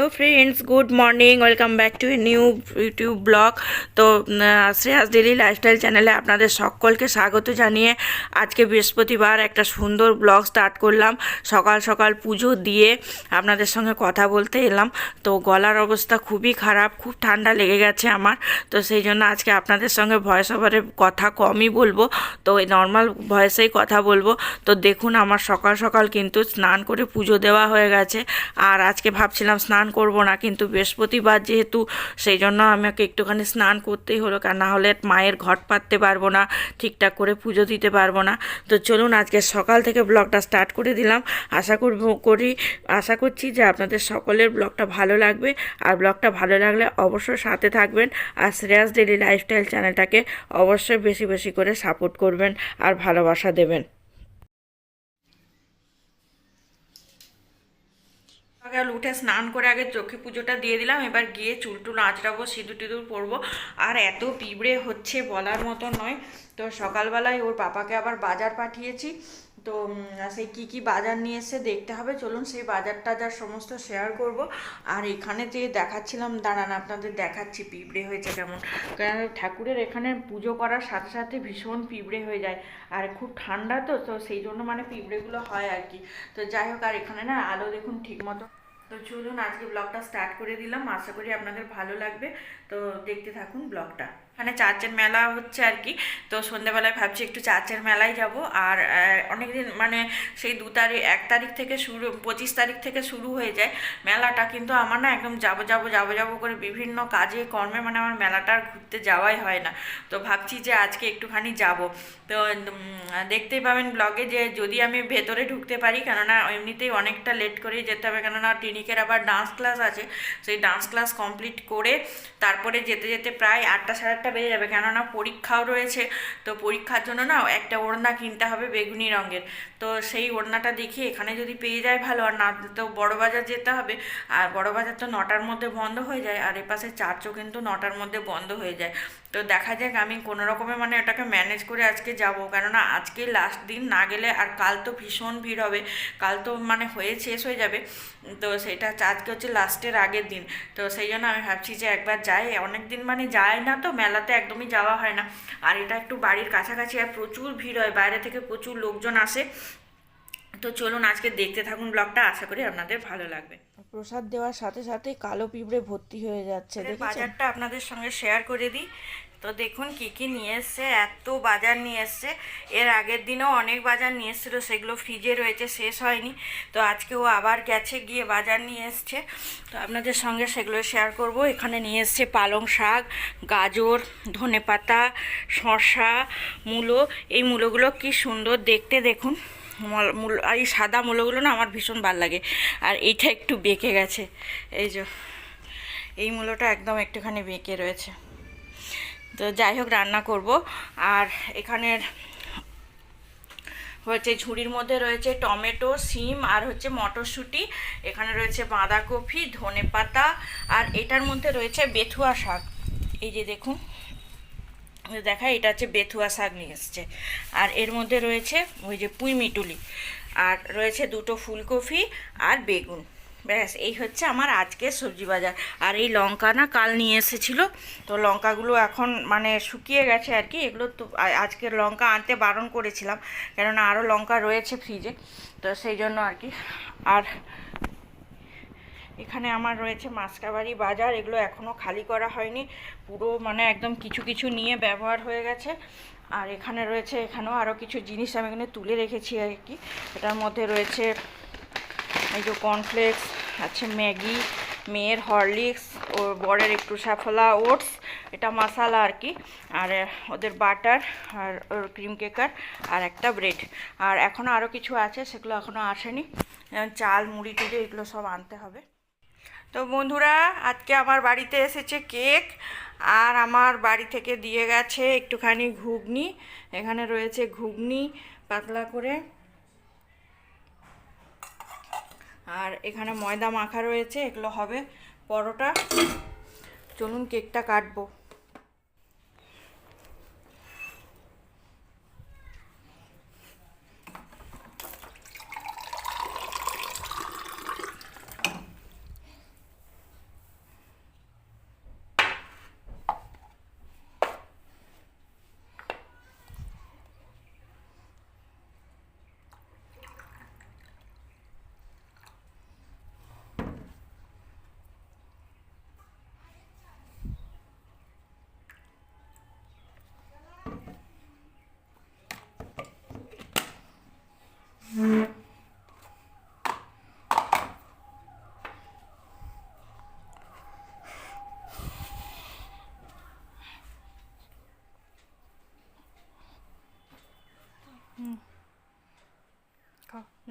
Hello friends, good morning, welcome back to a new YouTube blog. তো Shreyas daily lifestyle চ্যানেলে আপনাদের সকলকে স্বাগত জানিয়ে আজকে বৃহস্পতিবার একটা সুন্দর ব্লগ স্টার্ট করলাম। সকাল সকাল পুজো দিয়ে আপনাদের সঙ্গে কথা বলতে এলাম। তো গলার অবস্থা খুবই খারাপ, খুব ঠান্ডা লেগে গেছে আমার। তো সেই জন্য আজকে আপনাদের সঙ্গে ভয়েস ওভারে কথা কমই বলবো, তো এই নর্মাল ভয়েসেই কথা বলবো। তো দেখুন, আমার সকাল সকাল কিন্তু স্নান করে পুজো দেওয়া হয়ে গেছে। আর আজকে ভাবছিলাম স্নান করব না, কিন্তু বৃহস্পতিবার যেহেতু, সেই জন্য আমাকে একটুখানি স্নান করতেই হলো, কারণ না হলে মায়ের ঘট পাততে পারবো না, ঠিকঠাক করে পুজো দিতে পারবো না। তো চলুন আজকে সকাল থেকে ব্লগটা স্টার্ট করে দিলাম। আশা করছি যে আপনাদের সকলের ব্লগটা ভালো লাগবে। আর ব্লগটা ভালো লাগলে অবশ্যই সাথে থাকবেন, আর শ্রেয়াস ডেলি লাইফস্টাইল চ্যানেলটাকে অবশ্যই বেশি বেশি করে সাপোর্ট করবেন আর ভালোবাসা দেবেন। সকাল উঠে স্নান করে আগে চোখে পুজোটা দিয়ে দিলাম, এবার গিয়ে চুল টুল আঁচড়াবো, সিঁদুর টিঁদুর পরবো। আর এত পিঁপড়ে হচ্ছে বলার মতো নয়। তো সকালবেলায় ওর পাপাকে আবার বাজার পাঠিয়েছি। তো সেই কী বাজার নিয়ে এসে দেখতে হবে, চলুন সেই বাজার টাজার সমস্ত শেয়ার করব। আর এখানে যে দেখাচ্ছিলাম, দাঁড়ান আপনাদের দেখাচ্ছি পিঁপড়ে হয়েছে কেমন। কারণ ঠাকুরের এখানে পুজো করার সাথে সাথে ভীষণ পিঁপড়ে হয়ে যায়, আর খুব ঠান্ডা তো তো সেই জন্য মানে পিঁপড়েগুলো হয় আর কি। তো যাই হোক, আর এখানে না আলো দেখুন ঠিক মতো। তো চলুন আজকে ব্লগটা স্টার্ট করে দিলাম, আশা করি আপনাদের ভালো লাগবে। তো দেখতে থাকুন ব্লগটা। এখানে চার্চের মেলা হচ্ছে আর কি। তো সন্ধ্যেবেলায় ভাবছি একটু চার্চের মেলায় যাব। আর অনেকদিন মানে সেই 1 তারিখ থেকে শুরু, 25 তারিখ থেকে শুরু হয়ে যায় মেলাটা, কিন্তু আমার না একদম যাবো করে বিভিন্ন কাজে কর্মে মানে আমার মেলাটা আর ঘুরতে যাওয়াই হয় না। তো ভাবছি যে আজকে একটুখানি যাব। তো দেখতেই পাবেন ব্লগে যে যদি আমি ভেতরে ঢুকতে পারি, কেননা এমনিতেই অনেকটা লেট করেই যেতে হবে, কেননা টিনিকের আবার ডান্স ক্লাস আছে। সেই ডান্স ক্লাস কমপ্লিট করে তারপরে যেতে যেতে প্রায় 8টা সাড়ে 8টা বেজে যাবে, কেননা পরীক্ষাও রয়েছে। তো পরীক্ষার জন্য না একটা ওড়না কিনতে হবে বেগুনি রঙের। তো সেই ওড়নাটা দেখি এখানে যদি পেয়ে যায় ভালো, আর না তো বড়বাজার যেতে হবে। আর বড়বাজার তো 9টার মধ্যে বন্ধ হয়ে যায়, আর এপাশে চার্চও কিন্তু 9টার মধ্যে বন্ধ হয়ে যায়। তো দেখা যাক, আমি কোনো রকমে মানে ওটাকে ম্যানেজ করে আজকে যাব, কেননা আজকে লাস্ট দিন, না গেলে আর কাল তো ভীষণ ভিড় হবে। কাল তো মানে হয়ে শেষ হয়ে যাবে। তো সেটা আজকে হচ্ছে লাস্টের আগের দিন। তো সেই জন্য আমি ভাবছি যে একবার যাই, অনেক দিন মানে যায় না তো মেলাতে, একদমই যাওয়া হয় না। আর এটা একটু বাড়ির কাছাকাছি, আর প্রচুর ভিড় হয়, বাইরে থেকে প্রচুর লোকজন আসে। তো চলুন আজকে দেখতে থাকুন ব্লগটা, আশা করি আপনাদের ভালো লাগবে। প্রসাদ দেওয়ার সাথে সাথে কালো পিঁপড়ে ভর্তি হয়ে যাচ্ছে। বাজারটা আপনাদের সঙ্গে শেয়ার করে দিই। তো দেখুন কি নিয়ে এসছে, এত বাজার নিয়ে এসছে। এর আগের দিনও অনেক বাজার নিয়ে এসেছিলো, সেগুলো ফ্রিজে রয়েছে, শেষ হয়নি। তো আজকে ও আবার গেছে, গিয়ে বাজার নিয়ে এসছে। তো আপনাদের সঙ্গে সেগুলো শেয়ার করব। এখানে নিয়ে এসছে পালং শাক, গাজর, ধনেপাতা, শসা, মূলো। এই মূলোগুলো কি সুন্দর দেখতে দেখুন। মূল, আর এই সাদা মূলোগুলো না আমার ভীষণ ভালো লাগে। আর এইটা একটু বেঁকে গেছে, এই যে এই মূলোটা একদম একটুখানি বেঁকে রয়েছে। তো যাই হোক, রান্না করব। আর এখানের হচ্ছে ঝুড়ির মধ্যে রয়েছে টমেটো, সিম, আর হচ্ছে মটরশুঁটি। এখানে রয়েছে বাঁধাকপি, ধনেপাতা, আর এটার মধ্যে রয়েছে বেথুয়া শাক। এই যে দেখুন, দেখা, এটা হচ্ছে বেথুয়া শাক নিয়ে এসছে। আর এর মধ্যে রয়েছে ওই যে পুঁই মিটুলি, আর রয়েছে 2টো ফুলকপি আর বেগুন। ব্যাস, এই হচ্ছে আমার আজকের সবজি বাজার। আর এই লঙ্কা না কাল নিয়ে এসেছিলো, তো লঙ্কাগুলো এখন মানে শুকিয়ে গেছে আর কি। এগুলো তো আজকের লঙ্কা আনতে বারণ করেছিলাম, কেননা আরও লঙ্কা রয়েছে ফ্রিজে, তো সেই জন্য আর কি। আর এখানে আমার রয়েছে মাসকাবাড়ি বাজার, এগুলো এখনও খালি করা হয়নি, পুরো মানে একদম কিছু কিছু নিয়ে ব্যবহার হয়ে গেছে। আর এখানে রয়েছে, এখানেও আরও কিছু জিনিস আমি এখানে তুলে রেখেছি আর কি। এটার মধ্যে রয়েছে এই যে কর্নফ্লেক্স আছে, ম্যাগি, মেয়ের হরলিক্স, ওর বরের একটু সাফলা ওটস, এটা মশালা আর কি। আর ওদের বাটার, আর ওর ক্রিম কেকার, আর একটা ব্রেড। আর এখনও আরও কিছু আছে, সেগুলো এখনও আসেনি, চাল, মুড়ি টুড়ি এগুলো সব আনতে হবে। তো বন্ধুরা, আজকে আমার বাড়িতে এসেছে কেক, আর আমার বাড়ি থেকে দিয়ে গেছে একটুখানি ঘুগনি। এখানে রয়েছে ঘুগনি পাতলা করে, আর এখানে ময়দা মাখা রয়েছে, এগুলো হবে পরোটা। চলুন কেকটা কাটবো।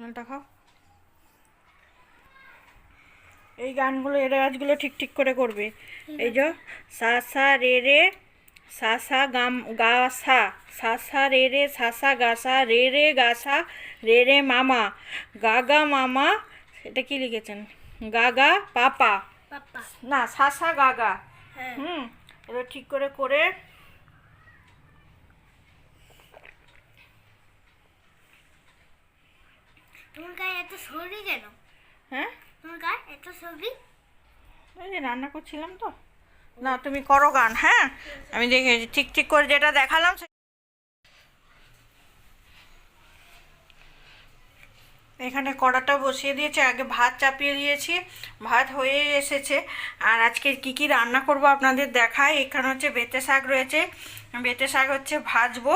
জলটা খাও। এই গানগুলো এর কাজগুলো ঠিক ঠিক করে করবে। এই যে সা সা রে রে সা সা গাম গা সা, সা সা রে সা সা গা সা রে গা সা রে মামা গা গা মামা। এটা কি লিখেছেন? গা গা পাপা, না সা সা গা গা। এবার ঠিক করে করে তোমার গায়ে এত সর্দি কেন? হ্যাঁ তোমার গায়ে এত সর্দি? এই যে রান্না করছিলাম তো। না তুমি করো গান, হ্যাঁ আমি দেখে ঠিক ঠিক করে যেটা দেখালাম। এখানে কড়াটা বসিয়ে দিয়েছি, আগে ভাত চাপিয়ে দিয়েছি, ভাত হয়ে এসেছে। আর আজকে কি কি রান্না করব আপনাদের দেখাই। এখানে হচ্ছে বেঁতে শাক রয়েছে, বেঁতে শাক হচ্ছে ভাজবো।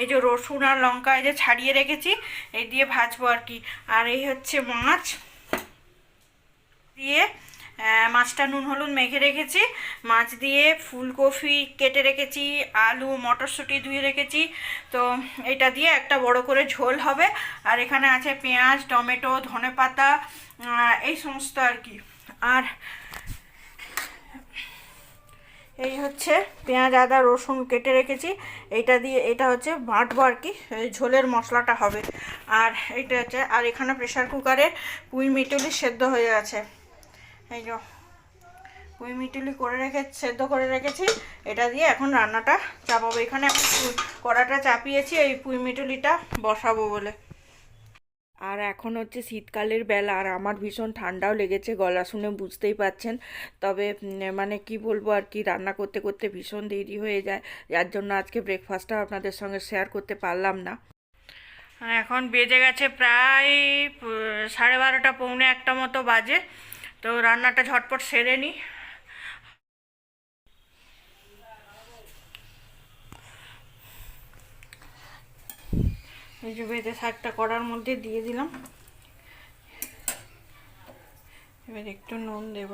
এই যে রসুন আর লঙ্কা এই যে ছাড়িয়ে রেখেছি, এই দিয়ে ভাজবো আর কি। আর এই হচ্ছে মাছ দিয়ে, মাছটা নুন হলুদ মেখে রেখেছি। মাছ দিয়ে ফুলকপি কেটে রেখেছি, আলু মটরশুঁটি ধুয়ে রেখেছি। তো এটা দিয়ে একটা বড় করে ঝোল হবে। আর এখানে আছে পেঁয়াজ, টমেটো, ধনেপাতা, এই সমস্ত আর কি। আর এই হচ্ছে পেঁয়াজ আদা রসুন কেটে রেখেছি, এইটা দিয়ে এটা হচ্ছে বাটবো আর কি, ঝোলের মশলাটা হবে। আর এইটা হচ্ছে, আর এখানে প্রেশার কুকারে পুঁই মিটুলি সেদ্ধ হয়ে গেছে। এই যে পুঁই মিটুলি সেদ্ধ করে রেখেছি, এটা দিয়ে এখন রান্নাটা চাপাবো। এখানে আমি কড়াটা চাপিয়েছি এই পুঁই মিটুলিটা বসাবো বলে। আর এখন হচ্ছে শীতকালের বেলা, আর আমার ভীষণ ঠান্ডাও লেগেছে, গলা শুনে বুঝতেই পাচ্ছেন। তবে মানে কি বলবো আর কি, রান্না করতে করতে ভীষণ দেরি হয়ে যায়, যার জন্য আজকে ব্রেকফাস্টটা আপনাদের সঙ্গে শেয়ার করতে পারলাম না। এখন বেজে গেছে প্রায় 12:30 পৌনে 1 মতো বাজে। তো রান্নাটা ঝটপট সেরে নিই। এই যে বেঁধে শাকটা কড়ার মধ্যে দিয়ে দিলাম, এবার একটু নুন দেব।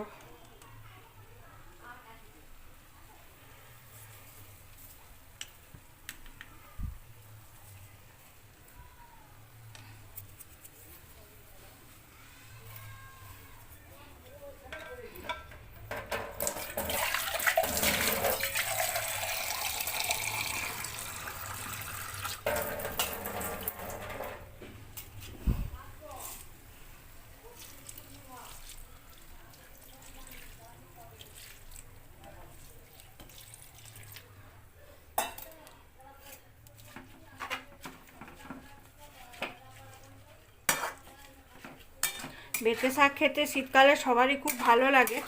বেঁতে শাক খেতে শীতকালে সবারই খুব ভালো লাগে।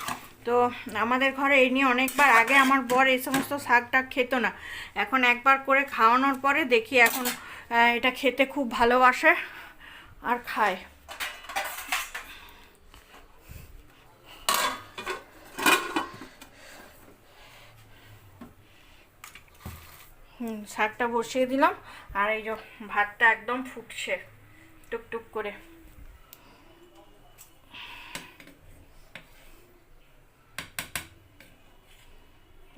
তো আমাদের ঘরে এই নিয়ে অনেকবার, আগে আমার বর এই সমস্ত শাক টাক খেত না, এখন একবার করে খাওয়ানোর পরে দেখি এখন এটা খেতে খুব ভালোবাসে আর খায়। শাকটা বসিয়ে দিলাম, আর এই যে ভাতটা একদম ফুটছে টুকটুক করে।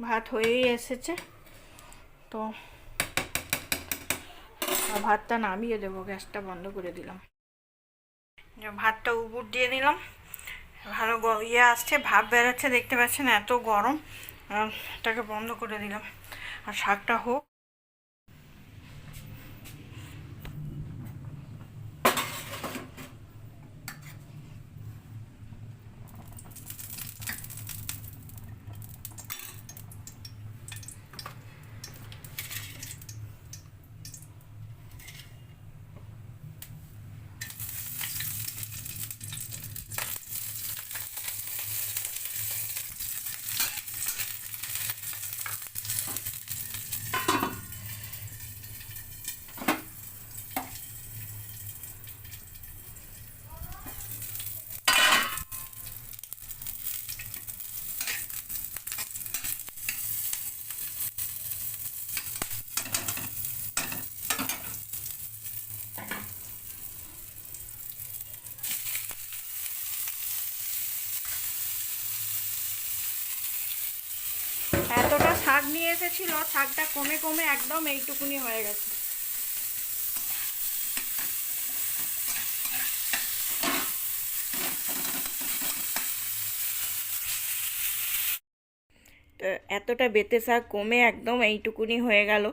ভাত হয়েই এসেছে, তো ভাতটা নামিয়ে দেবো, গ্যাসটা বন্ধ করে দিলাম। ভাতটা উপর দিয়ে দিলাম, ভালো আসছে, ভাপ বেরোচ্ছে, দেখতে পাচ্ছেন এত গরম। এটাকে বন্ধ করে দিলাম, আর শাকটা হোক। এতটা শাক নিয়ে এসেছিল, শাকটা কমে কমে একদম এইটুকুনি হয়ে গেছে। তো এতটা বেতে শাক কমে একদম এইটুকুনি হয়ে গেল।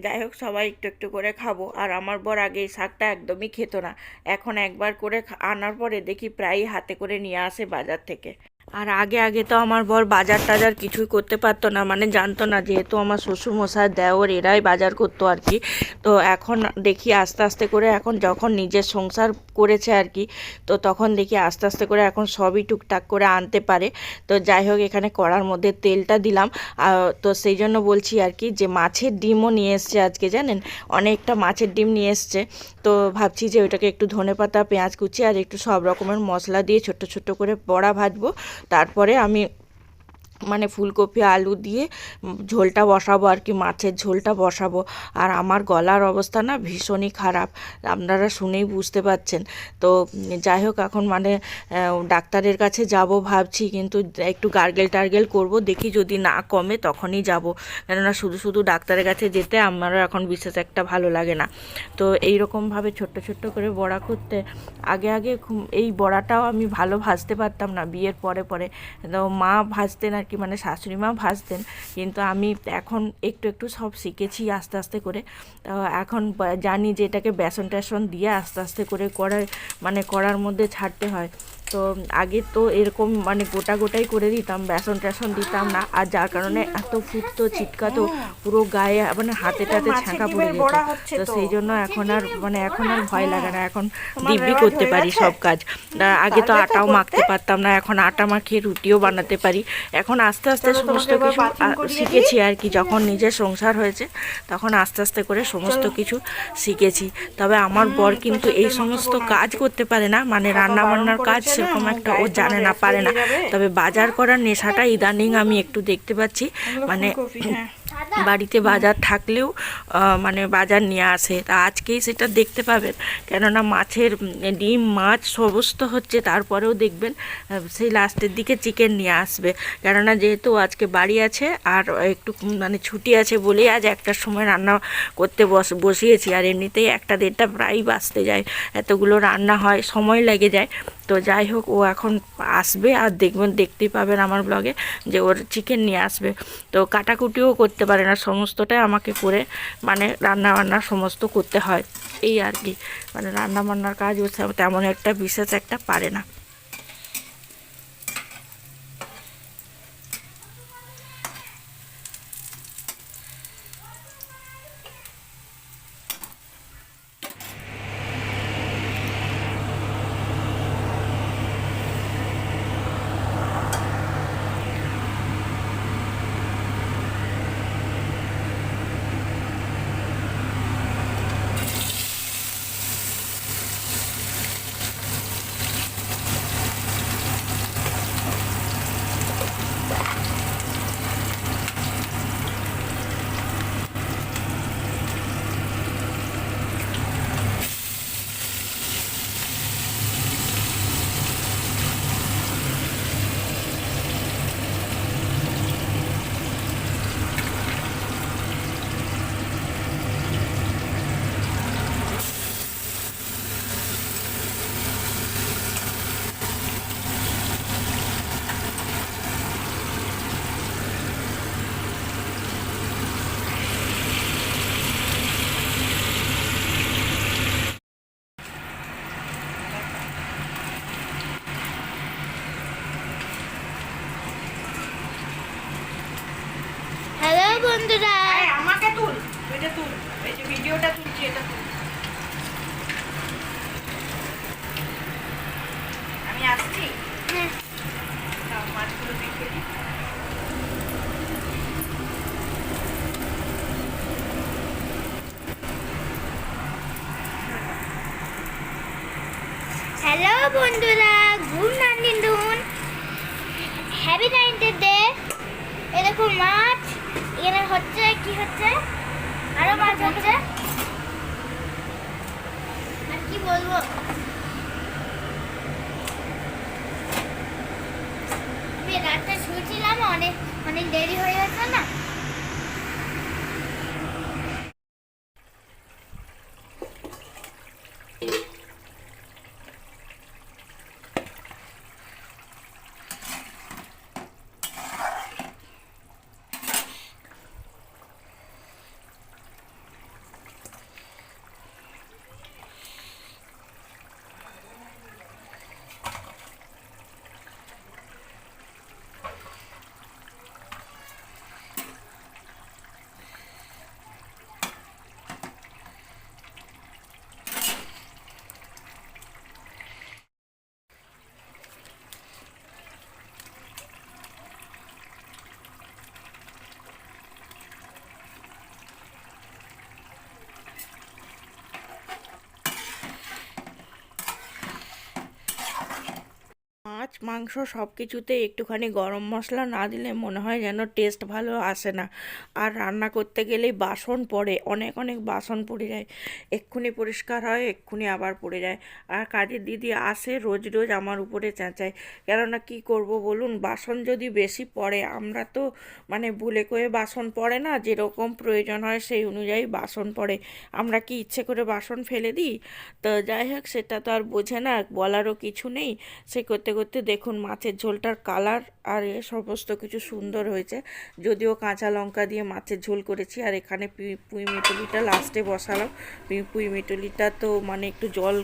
যাই হোক, সবাই একটু একটু করে খাবো। আর আমার বর আগে এই শাকটা একদমই খেত না, এখন একবার করে আনার পরে দেখি প্রায়ই হাতে করে নিয়ে আসে বাজার থেকে। আর আগে আগে তো আমার বর বাজার টাজার কিছুই করতে পারতো না, মানে জানতো না, যেহেতু আমার শ্বশুরমশাই দেওর এরাই বাজার করতো আর কি। তো এখন দেখি আস্তে আস্তে করে, এখন যখন নিজের সংসার করেছে আর কি, তো তখন দেখি আস্তে আস্তে করে এখন সবই টুকটাক করে আনতে পারে। তো যাই হোক, এখানে কড়ার মধ্যে তেলটা দিলাম। তো সেই জন্য বলছি আর কি, যে মাছের ডিমও নিয়ে এসছে আজকে, জানেন, অনেকটা মাছের ডিম নিয়ে এসছে। তো ভাবছি যে ওইটাকে একটু ধনেপাতা, পেঁয়াজ কুচি আর একটু সব রকমের মশলা দিয়ে ছোট্ট ছোট্ট করে বড়া ভাজবো। তারপরে আমি মানে ফুলকপি আলু দিয়ে ঝোলটা বসাবো আর কি, মাছের ঝোলটা বসাবো। আর আমার গলার অবস্থা না ভীষণই খারাপ, আপনারা শুনেই বুঝতে পারছেন। তো যাই হোক, এখন মানে ডাক্তারের কাছে যাব ভাবছি, কিন্তু একটু গার্গেল টার্গেল করব, দেখি যদি না কমে তখনই যাব। কেননা শুধু শুধু ডাক্তারের কাছে যেতে আমারও এখন বিশেষ একটা ভালো লাগে না। তো এই রকমভাবে ছোট্ট ছোট্ট করে বড়া করতে, আগে আগে এই বড়াটাও আমি ভালো ভাজতে পারতাম না, বিয়ের পরে পরে তো মা ভাজতেন আর কি, মানে শাশুড়ি মা ভাজতেন, কিন্তু আমি এখন একটু একটু সব শিখেছি আস্তে আস্তে করে। এখন জানি যে এটাকে বেসন টেসন দিয়ে আস্তে আস্তে করে কড়ার মধ্যে ছাড়তে হয়। তো আগে তো এরকম মানে গোটা গোটাই করে দিতাম, বেসন টেসন দিতাম না, আর যার কারণে এত ফুটতো, ছিটকাতো, পুরো গায়ে মানে হাতে টাতে ছ্যাঁকা পড়ে যেত। তো সেই জন্য এখন আর ভয় লাগে না, এখন দিব্যি করতে পারি সব কাজ। আগে তো আটাও মাখতে পারতাম না, এখন আটা মাখিয়ে রুটিও বানাতে পারি। এখন আস্তে আস্তে সমস্ত কিছু শিখেছি আর কি, যখন নিজের সংসার হয়েছে তখন আস্তে আস্তে করে সমস্ত কিছু শিখেছি। তবে আমার বর কিন্তু এই সমস্ত কাজ করতে পারে না, মানে রান্না বান্নার কাজ সেরকম একটা ও জানে না, পারে না। তবে বাজার করার নেশাটা ইদানিং আমি একটু দেখতে পাচ্ছি, মানে বাড়িতে বাজার থাকলেও মানে বাজার নিয়ে আসে। তা আজকেই সেটা দেখতে পাবেন, কেননা মাছের ডিম মাছ সমস্ত হচ্ছে, তারপরেও দেখবেন সেই লাস্টের দিকে চিকেন নিয়ে আসবে। কেননা যেহেতু আজকে বাড়ি আছে আর একটু মানে ছুটি আছে বলেই আজ একটার সময় রান্না করতে বসিয়েছি। আর এমনিতেই 1টা 1:30 প্রায় বাজতে যায়, এতগুলো রান্না হয়, সময় লেগে যায়। তো যাই হোক, ও এখন আসবে আর দেখতেই পাবেন আমার ব্লগে যে ওর চিকেন নিয়ে আসবে। তো কাটাকুটিও করতে পারে না, সমস্তটাই আমাকে করে মানে রান্না বান্না সমস্ত করতে হয়, এই আর কি। মানে রান্না বান্নার কাজ ও তেমন একটা বিশেষ একটা পারে না। হ্যালো বন্ধুরা, আমাকে তুল, এটা তুল, এই যে ভিডিওটা তুলছি এটা তুল। আমি আসছি, হ্যাঁ, মাছগুলো দেখে দিই। হ্যালো বন্ধুরা, good night, happy nineteen day. এরকম মাছ এখানে হচ্ছে, কি হচ্ছে, আরো মাছ হচ্ছে, আর কি বলবো। আমি রাতটা শুয়েছিলাম, অনেক অনেক দেরি হয়ে গেছে না। মাছ মাংস সব কিছুতে একটুখানি গরম মশলা না দিলে মনে হয় যেন টেস্ট ভালো আসে না। আর রান্না করতে গেলেই বাসন পড়ে, অনেক অনেক বাসন পড়ে যায়, এক্ষুনি পরিষ্কার হয় এক্ষুনি আবার পড়ে যায়। আর কাজের দিদি আসে রোজ রোজ আমার উপরে চেঁচায়, কেননা কি করব বলুন, বাসন যদি বেশি পড়ে, আমরা তো মানে ভুলে করে বাসন পড়ে না, যেরকম প্রয়োজন হয় সেই অনুযায়ী বাসন পড়ে, আমরা কি ইচ্ছে করে বাসন ফেলে দিই? তো যাই হোক, সেটা তো আর বোঝে না, বলারও কিছু নেই। সে করতে করতে দেখুন মাছের ঝোলটার কালার আর এ সমস্ত কিছু সুন্দর হয়েছে, যদিও কাঁচা লঙ্কা দিয়ে মাছের ঝোল করেছি। আর এখানে পুঁই মিটুলিটা লাস্টে বসালাম। পুঁই মিটুলিটা তো মানে একটু জল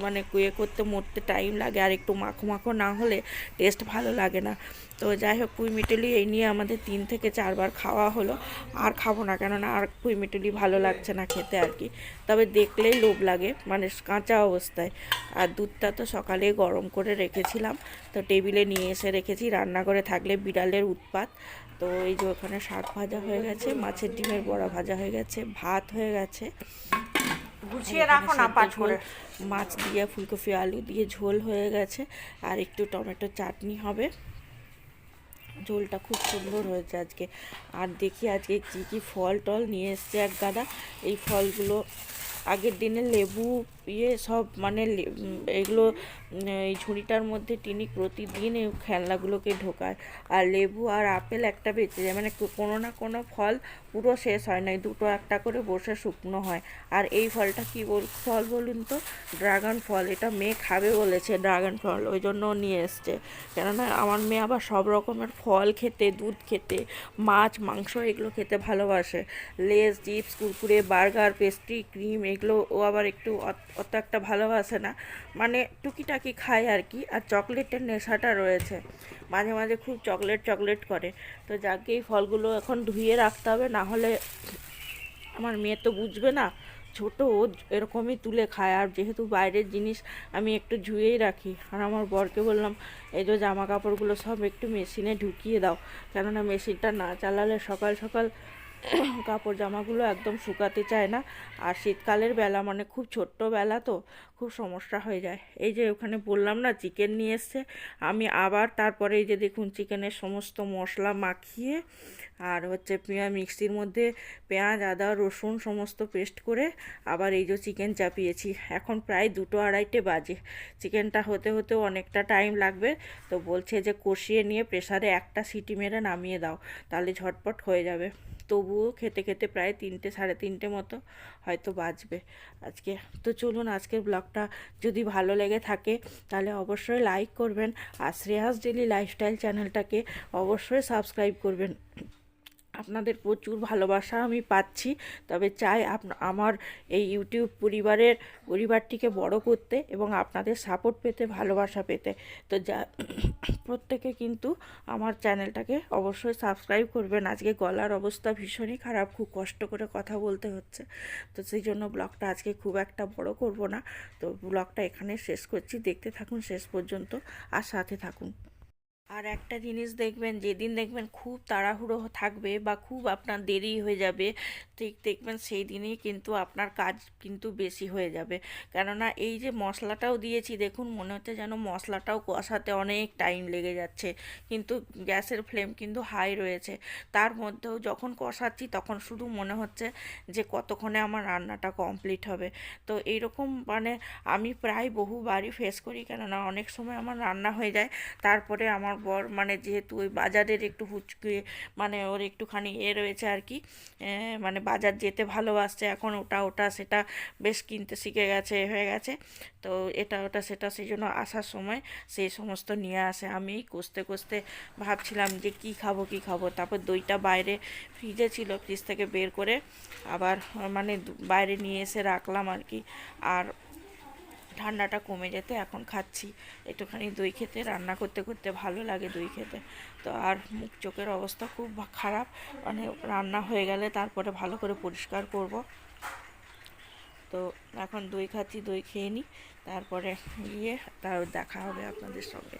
মানে কুয়ে করতে মরতে টাইম লাগে, আর একটু মাখো মাখো না হলে টেস্ট ভালো লাগে না। তো যাই হোক, পুঁই মিটুলি এই নিয়ে আমাদের 3 থেকে 4 বার খাওয়া হলো। আর খাবো না, কেননা আর পুঁই মিটুলি ভালো লাগছে না খেতে আর কি। তবে দেখলেই লোভ লাগে, মানে কাঁচা অবস্থায়। আর দুধটা তো সকালে গরম করে রেখেছিলাম, তো টেবিলে নিয়ে এসে রেখেছি, রান্নাঘরে থাকলে বিড়ালের উৎপাত। তো এই যে ওখানে শাক ভাজা হয়ে গেছে, মাছের ডিমের বড়া ভাজা হয়ে গেছে, ভাত হয়ে গেছে, গুছিয়ে রাখো না পাঁচ করে, মাছ দিয়ে ফুলকপি আলু দিয়ে ঝোল হয়ে গেছে, আর একটু টমেটো চাটনি হবে। ঝোলটা খুব সুন্দর হয়েছে আজকে। আর দেখি আজকে কী কী ফল টল নিয়ে এসছে এক গাদা। এই ফলগুলো আগের দিনে লেবু সব মানে এগুলো এই ঝুড়িটার মধ্যে টিনি প্রতিদিন এই খেলনাগুলোকে ঢোকায়। আর লেবু আর আপেল একটা বেঁচে যায়, মানে কোনো না কোনো ফল পুরো শেষ হয় না, দুটো একটা করে বসে শুকনো হয়। আর এই ফলটা কী ফল বলুন তো, ড্রাগন ফল। এটা মেয়ে খাবে বলেছে ড্রাগন ফল, ওই জন্য নিয়ে এসছে। কেননা আমার মেয়ে আবার সব রকমের ফল খেতে, দুধ খেতে, মাছ মাংস এগুলো খেতে ভালোবাসে। Less, chips, Kurkure, burger, pastry, cream এগুলো ও আবার একটু অত একটা ভালোবাসে না, মানে টুকিটাকি খায় আর কি। আর চকলেটের নেশাটা রয়েছে, মাঝে মাঝে খুব চকলেট করে। তো যাকে এই ফলগুলো এখন ধুয়ে রাখতে হবে, না হলে আমার মেয়ে তো বুঝবে না, ছোটো ও এরকমই তুলে খায়। আর যেহেতু বাইরের জিনিস আমি একটু ধুয়েই রাখি। আর আমার বরকে বললাম, এই যে জামা কাপড়গুলো সব একটু মেশিনে ঢুকিয়ে দাও, কেননা মেশিনটা না চালালে সকাল সকাল কাপড় জামাগুলো একদম শুকাতে চায় না। আর শীতকালের বেলা মানে খুব ছোট্ট বেলা, তো খুব সমস্যা হয়ে যায়। এই যে ওখানে বললাম না চিকেন নিয়ে এসছে, আমি আবার তারপরে এই যে দেখুন চিকেনের সমস্ত মশলা মাখিয়ে আর হচ্ছে মিক্সির মধ্যে পেঁয়াজ আদা রসুন সমস্ত পেস্ট করে আবার এই যে চিকেন চাপিয়েছি। এখন প্রায় 2-2:30 বাজে, চিকেনটা হতে হতেও অনেকটা টাইম লাগবে। তো বলছে যে কষিয়ে নিয়ে প্রেসারে একটা সিটি মেরে নামিয়ে দাও, তাহলে ঝটপট হয়ে যাবে। তবুও খেতে খেতে প্রায় 3টে 3:30 মতো হয়তো বাজবে আজকে। তো চলুন, আজকের ব্লগটা যদি ভালো লেগে থাকে তাহলে অবশ্যই লাইক করবেন, আর শ্রেয়াস ডেলি লাইফস্টাইল চ্যানেলটাকে অবশ্যই সাবস্ক্রাইব করবেন। আপনাদের প্রচুর ভালোবাসা আমি পাচ্ছি, তবে চাই আমার এই ইউটিউব পরিবারটিকে বড় করতে এবং আপনাদের সাপোর্ট পেতে, ভালোবাসা পেতে। তো প্রত্যেকে কিন্তু আমার চ্যানেলটাকে অবশ্যই সাবস্ক্রাইব করবেন। আজকে গলার অবস্থা ভীষণই খারাপ, খুব কষ্ট করে কথা বলতে হচ্ছে, তো সেই জন্য ব্লগটা আজকে খুব একটা বড় করব না। তো ব্লগটা এখানে শেষ করছি, দেখতে থাকুন শেষ পর্যন্ত আর সাথে থাকুন। আর একটা জিনিস দেখবেন, যেদিন দেখবেন খুব তাড়াহুড়ো থাকবে বা খুব আপনার দেরি হয়ে যাবে, ঠিক দেখবেন সেই দিনই কিন্তু আপনার কাজ কিন্তু বেশি হয়ে যাবে। কেননা এই যে মশলাটাও দিয়েছি, দেখুন মনে হচ্ছে যেন মশলাটাও কষাতে অনেক টাইম লেগে যাচ্ছে, কিন্তু গ্যাসের ফ্লেম কিন্তু হাই রয়েছে। তার মধ্যেও যখন কষাচ্ছি তখন শুধু মনে হচ্ছে যে কতক্ষণে আমার রান্নাটা কমপ্লিট হবে। তো এইরকম মানে আমি প্রায় বহুবারই ফেস করি, কেননা অনেক সময় আমার রান্না হয়ে যায়, তারপরে আমার বর মানে যেহেতু ওই বাজারের একটু হুচকে মানে ওর একটুখানি রয়েছে আর কি, মানে বাজার যেতে ভালোবাসছে এখন, ওটা সেটা বেশ কিনতে শিখে গেছে হয়ে গেছে। তো এটা ওটা সেটা সেই জন্য আসার সময় সেই সমস্ত নিয়ে আসে। আমি কষতে কষতে ভাবছিলাম যে কি খাবো, তারপর দইটা বাইরে ফ্রিজে ছিল, ফ্রিজ থেকে বের করে আবার মানে বাইরে নিয়ে এসে রাখলাম আর কি। আর ঠান্ডাটা কমে যেতে এখন খাচ্ছি একটুখানি দই খেতে, রান্না করতে করতে ভালো লাগে দই খেতে। তো আর মুখ চোখের অবস্থা খুব খারাপ, মানে রান্না হয়ে গেলে তারপরে ভালো করে পরিষ্কার করব। তো এখন দই খাচ্ছি, দই খেয়ে নিই, তারপরে গিয়ে তার দেখা হবে আপনাদের সঙ্গে।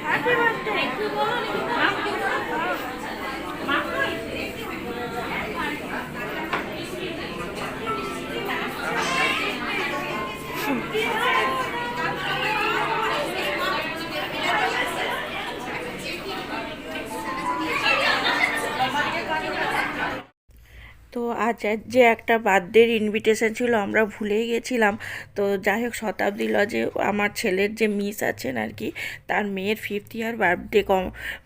Happy birthday. আজ যে একটা বার্থডের ইনভিটেশন ছিল আমরা ভুলেই গেছিলাম। তো যাই হোক শতাব্দী লজে আমার ছেলের যে মিস আছেন আর কি, তার মেয়ের 5th ইয়ার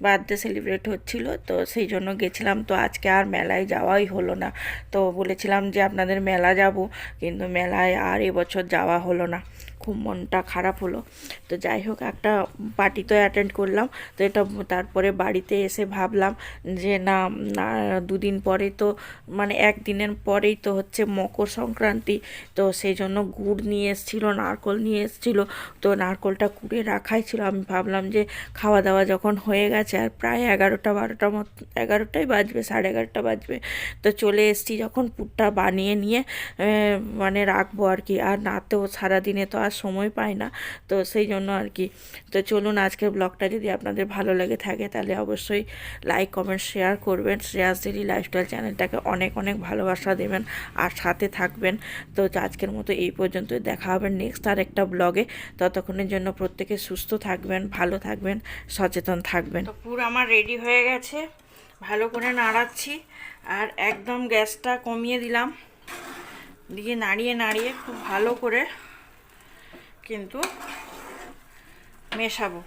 বার্থডে সেলিব্রেট হচ্ছিল, তো সেই জন্য গেছিলাম। তো আজকে আর মেলায় যাওয়াই হলো না। তো বলেছিলাম যে আপনাদের মেলা যাব, কিন্তু মেলায় আর এবছর যাওয়া হলো না, খুব মনটা খারাপ হলো। তো যাই হোক একটা পার্টি তো অ্যাটেন্ড করলাম। তো এটা তারপরে বাড়িতে এসে ভাবলাম যে না, দুদিন পরে তো মানে একদিনের পরেই তো হচ্ছে মকর সংক্রান্তি। তো সেই জন্য গুড় নিয়ে এসেছিলো, নারকোল নিয়ে এসেছিলো। তো নারকোলটা কুড়ে রাখাই ছিল। আমি ভাবলাম যে খাওয়া দাওয়া যখন হয়ে গেছে আর প্রায় 11টা 12টা মতো, 11টাই বাজবে, 11:30 বাজবে, তো চলে এসেছি যখন পুরটা বানিয়ে নিয়ে মানে রাখবো আর কি। আর নাতেও সারাদিনে তো আর সময় পাই না, তো সেই জন্য আর কি। তো চলুন আজকের ব্লগটা যদি আপনাদের ভালো লেগে থাকে তাহলে অবশ্যই লাইক কমেন্ট শেয়ার করবেন। শ্রেয়াস ডেইলি লাইফস্টাইল চ্যানেলটাকে অনেক অনেক ভালোবাসা দেবেন আর সাথে থাকবেন। তো আজকের মতো এই পর্যন্তই, দেখা হবে নেক্সট আর একটা ব্লগে। ততক্ষণের জন্য প্রত্যেকে সুস্থ থাকবেন, ভালো থাকবেন, সচেতন থাকবেন। তো পুরো আমার রেডি হয়ে গেছে, ভালো করে নাড়াচ্ছি আর একদম গ্যাসটা কমিয়ে দিলাম, দিয়ে নাড়িয়ে নাড়িয়ে খুব ভালো করে কিন্তু মেশাবো।